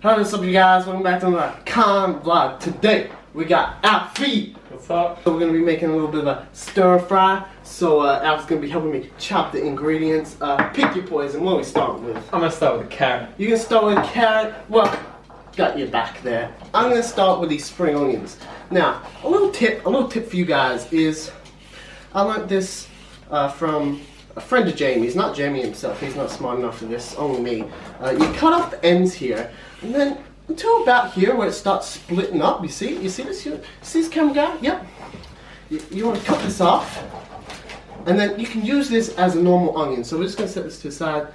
What's up, you guys? Welcome back to another Convlog. Today we got Alfie. What's up? So we're gonna be making a little bit of a stir fry. So Alfie's gonna be helping me chop the ingredients. Pick your poison. What are we starting with? I'm gonna start with a carrot. You can start with carrot. Well, got your back there. I'm gonna start with these spring onions. Now, a little tip for you guys is I learned this from a friend of Jamie's, not Jamie himself. He's not smart enough for this. Only me. You cut off the ends here, and then until about here where it starts splitting up. You see this? You see this, camera guy? Yep. You want to cut this off, and then you can use this as a normal onion. So we're just gonna set this to the side.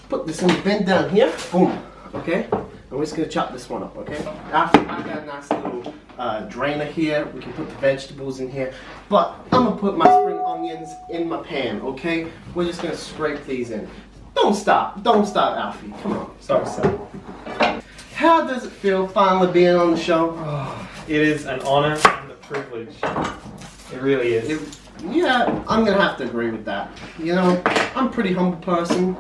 Put this in the bin down here. Boom. Okay. And we're just gonna chop this one up. Okay. After I got a nice little drainer here, we can put the vegetables in here. But I'm gonna put my spring onions in my pan. Okay. We're just gonna scrape these in. Don't stop, Alfie. Come on. Sorry, sir. How does it feel finally being on the show? Oh, it is an honor and a privilege. It really is. Yeah, I'm gonna have to agree with that. You know, I'm a pretty humble person,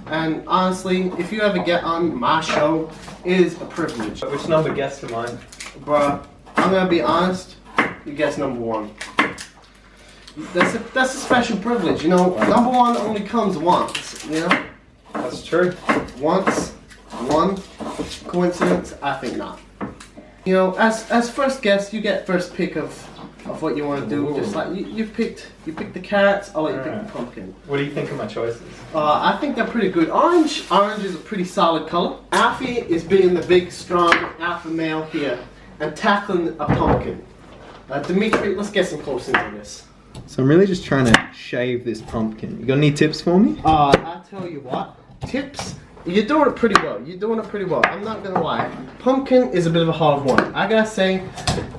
and honestly, if you ever get on my show, it is a privilege. Which number guest am I? Bruh, I'm gonna be honest, you guess number one. That's a special privilege, you know. Number one only comes once, you know. That's true. Once, one coincidence? I think not. You know, as first guest, you get first pick of what you want to do. Ooh. Just like you picked the carrots. I'll let you pick the pumpkin. What do you think of my choices? I think they're pretty good. Orange is a pretty solid color. Alfie is being the big, strong alpha male here and tackling a pumpkin. Dimitri, let's get some close into this. So I'm really just trying to shave this pumpkin. You got any tips for me? I tell you what, tips. You're doing it pretty well. I'm not gonna lie. Pumpkin is a bit of a hard one. I gotta say,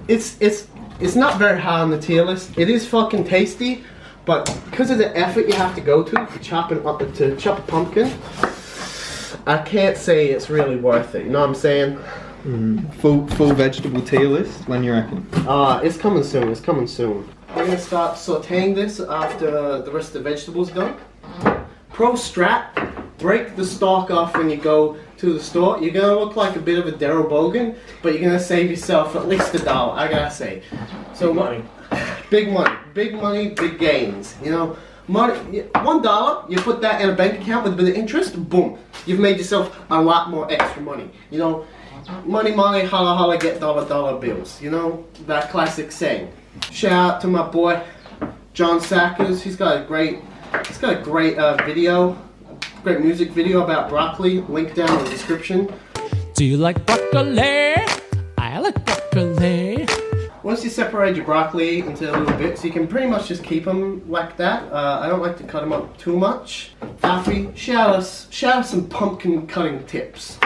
it's not very high on the tier list. It is fucking tasty, but because of the effort you have to go to chop a pumpkin, I can't say it's really worth it. You know what I'm saying? Full vegetable tier list. When you reckon? It's coming soon. We're gonna start sauteing this after the rest of the vegetables done. Pro strat. Break the stalk off when you go to the store. You're gonna look like a bit of a Daryl Bogan, but you're gonna save yourself at least $1, I gotta say. So big money, big gains. You know, money, $1, you put that in a bank account with a bit of interest, boom, you've made yourself a lot more extra money. You know, money, holla holla, get dollar bills. You know, that classic saying. Shout out to my boy John Sackers. He's got a great video. Great music video about broccoli, link down in the description. Do you like broccoli? I like broccoli. Once you separate your broccoli into little bits, you can pretty much just keep them like that. I don't like to cut them up too much. Alfie, shout us some pumpkin cutting tips.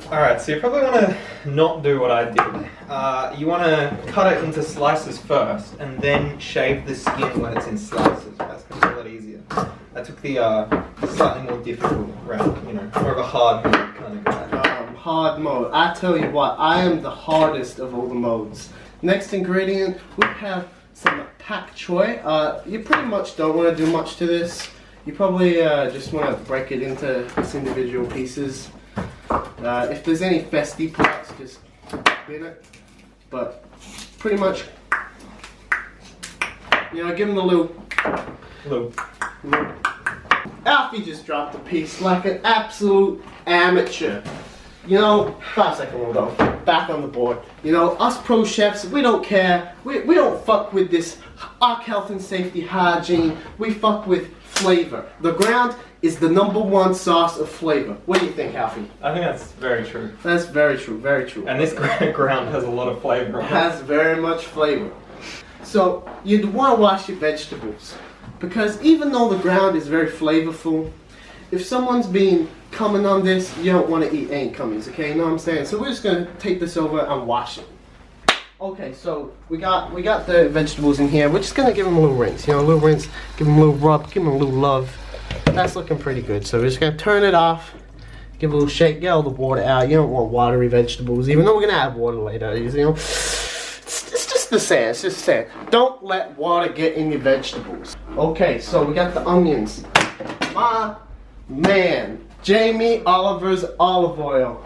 Alright, so you probably want to not do what I did. You want to cut it into slices first, and then shave the skin when it's in slices. That's going to be a lot easier. I took the slightly more difficult route, you know, more of a hard mode kind of guy. Hard mode. I tell you what, I am the hardest of all the modes. Next ingredient, we have some Pak Choi. You pretty much don't want to do much to this. You probably just want to break it into its individual pieces. If there's any festy parts, just bin it. But pretty much, you know, give them a little. Alfie just dropped a piece like an absolute amateur. You know, 5 second window, back on the board. You know, us pro chefs, we don't care. We don't fuck with this arc health and safety hygiene. We fuck with flavor. The ground is the #1 source of flavor. What do you think, Alfie? I think that's very true. That's very true, very true. And this ground has a lot of flavor. It has very much flavor. So, you'd want to wash your vegetables. Because even though the ground is very flavorful, if someone's been coming on this, you don't want to eat any cummies, okay? You know what I'm saying? So we're just going to take this over and wash it. Okay, so we got the vegetables in here. We're just going to give them a little rinse. You know, a little rinse, give them a little rub, give them a little love. That's looking pretty good. So we're just going to turn it off, give a little shake, get all the water out. You don't want watery vegetables, even though we're going to add water later, you know? It's just saying. Don't let water get in your vegetables. Okay, so we got the onions. My man, Jamie Oliver's olive oil.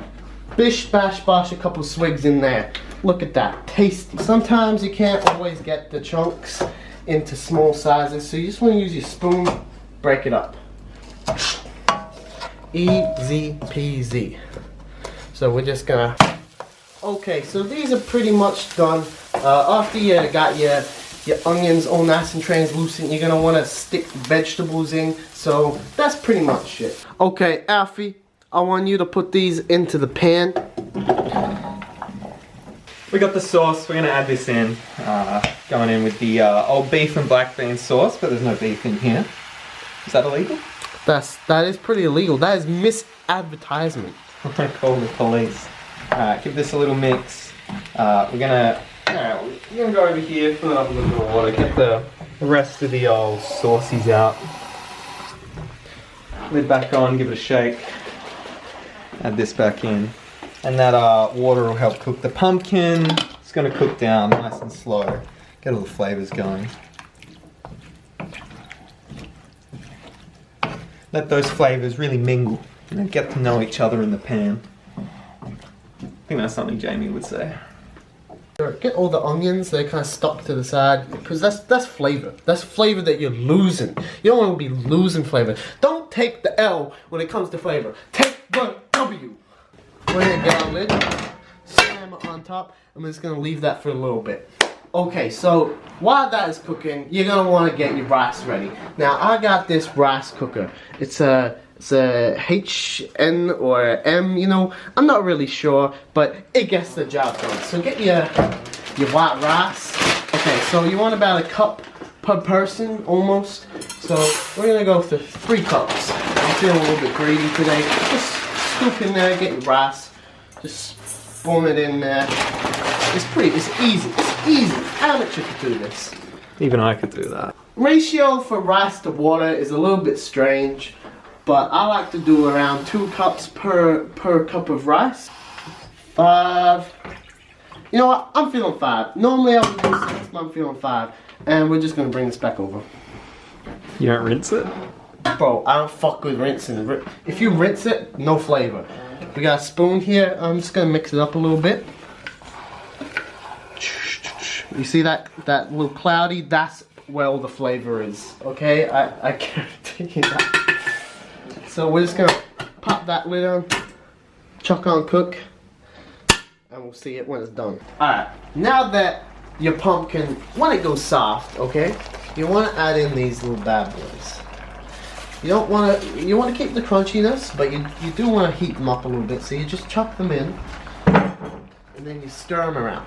Bish bash bosh, a couple swigs in there. Look at that, tasty. Sometimes you can't always get the chunks into small sizes, so you just want to use your spoon, break it up. Easy peasy. So we're just gonna, okay, so these are pretty much done. After you got your onions all nice and translucent, you're gonna wanna stick vegetables in, so that's pretty much it. Okay, Alfie, I want you to put these into the pan. We got the sauce, we're gonna add this in. Going in with the old beef and black bean sauce, but there's no beef in here. Is that illegal? That is pretty illegal. That is misadvertisement. I'm gonna call the police. Alright, give this a little mix. We're gonna go over here, fill it up with a little bit of water, get the rest of the old sauces out. Lid back on, give it a shake. Add this back in. And that water will help cook the pumpkin. It's gonna cook down nice and slow. Get all the flavours going. Let those flavours really mingle and get to know each other in the pan. I think that's something Jamie would say. Get all the onions, they're kind of stuck to the side, because that's flavour. That's flavour that you're losing. You don't want to be losing flavour. Don't take the L when it comes to flavour. Take the W. We're going to get our lid, slam it on top, and we're just going to leave that for a little bit. Okay, so while that is cooking, you're going to want to get your rice ready. Now, I got this rice cooker. It's a HN or M, you know, I'm not really sure, but it gets the job done. So get your white rice. Okay, so you want about a cup per person, almost. So we're going to go for 3 cups. I'm feeling a little bit greedy today. Just scoop in there, get your rice. Just spoon it in there. It's easy. It's easy. Amateur could do this. Even I could do that. Ratio for rice to water is a little bit strange, but I like to do around 2 cups per cup of rice. 5. You know what? I'm feeling 5. Normally I would do 6, but I'm feeling 5. And we're just gonna bring this back over. You don't rinse it? Bro, I don't fuck with rinsing. If you rinse it, no flavor. We got a spoon here. I'm just gonna mix it up a little bit. You see that little cloudy? That's where all the flavor is. Okay, I guarantee you that. So we're just gonna pop that lid on, chuck on cook, and we'll see it when it's done. Alright, now that your pumpkin, when it goes soft, okay, you want to add in these little bad boys. You don't want to, you want to keep the crunchiness, but you do want to heat them up a little bit. So you just chuck them in, and then you stir them around.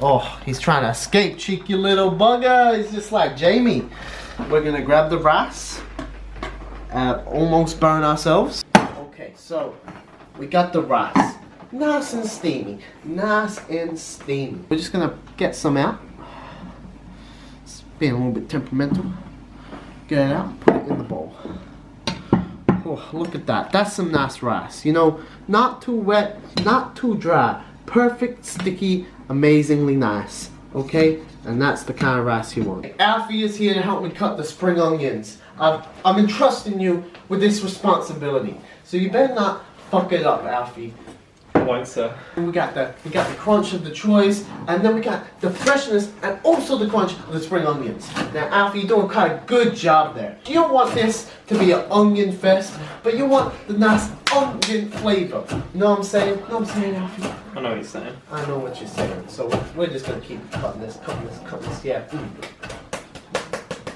Oh, he's trying to escape, cheeky little bugger. He's just like Jamie. We're gonna grab the rice. Almost burn ourselves. Okay, so we got the rice. Nice and steamy. Nice and steamy. We're just gonna get some out. It's being a little bit temperamental. Get it out, put it in the bowl. Oh, look at that. That's some nice rice. You know, not too wet, not too dry. Perfect, sticky, amazingly nice. Okay? And that's the kind of rice you want. Alfie is here to help me cut the spring onions. I'm entrusting you with this responsibility. So you better not fuck it up, Alfie. I won't, sir. We got the crunch of the choys, and then we got the freshness and also the crunch of the spring onions. Now, Alfie, you're doing quite a good job there. You don't want this to be an onion fest, but you want the nice onion flavor. You know what I'm saying? You know what I'm saying, Alfie? I know what you're saying. I know what you're saying. So we're just gonna keep cutting this, yeah.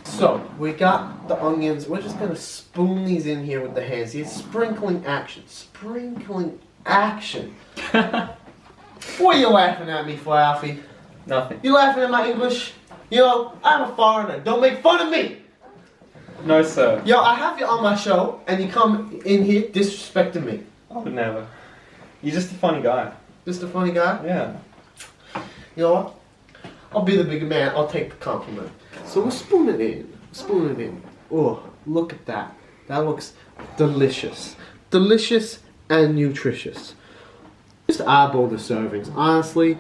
So we got the onions. We're just gonna spoon these in here with the hands. It's sprinkling action. Sprinkling action. What are you laughing at me for, Alfie? Nothing. You laughing at my English? You know, I'm a foreigner. Don't make fun of me. No, sir. Yo, I have you on my show, and you come in here disrespecting me. I would never. You're just a funny guy. Just a funny guy? Yeah. You know what? I'll be the bigger man. I'll take the compliment. So we'll spoon it in. Spoon it in. Oh, look at that. That looks delicious. Delicious and nutritious. Just eyeball the servings. Honestly,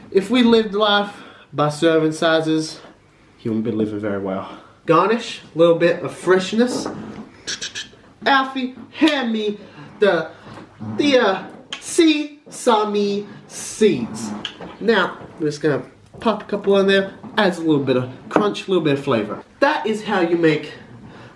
if we lived life by serving sizes, you wouldn't be living very well. Garnish, a little bit of freshness. Alfie, hand me the sesame seeds. Now, we're just gonna pop a couple in there, adds a little bit of crunch, a little bit of flavor. That is how you make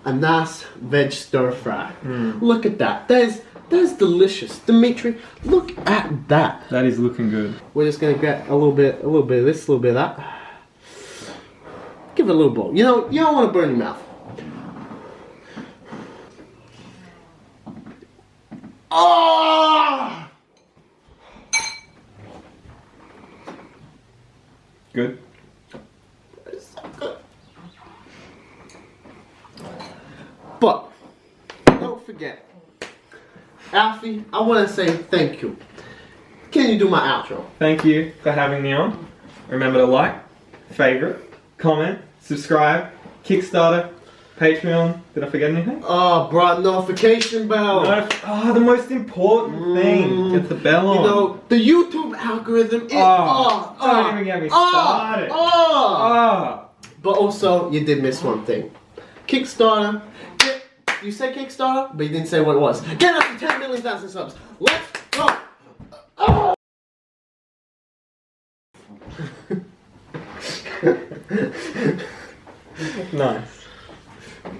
a nice veg stir fry. Look at that. That is delicious. Dimitri, look at that. That is looking good. We're just gonna get a little bit of this, a little bit of that. Give it a little bowl. You know, you don't want to burn your mouth. Oh! Good. It's so good. But don't forget, Alfie, I want to say thank you. Can you do my outro? Thank you for having me on. Remember to like, favorite, comment, subscribe, Kickstarter, Patreon. Did I forget anything? Oh, bro, notification bell. The most important thing. Get the bell on. You know, the YouTube algorithm is... Don't even get me started. But also, you did miss one thing. Kickstarter. You said Kickstarter, but you didn't say what it was. Get us to 10 million subs. Let's go. Nice.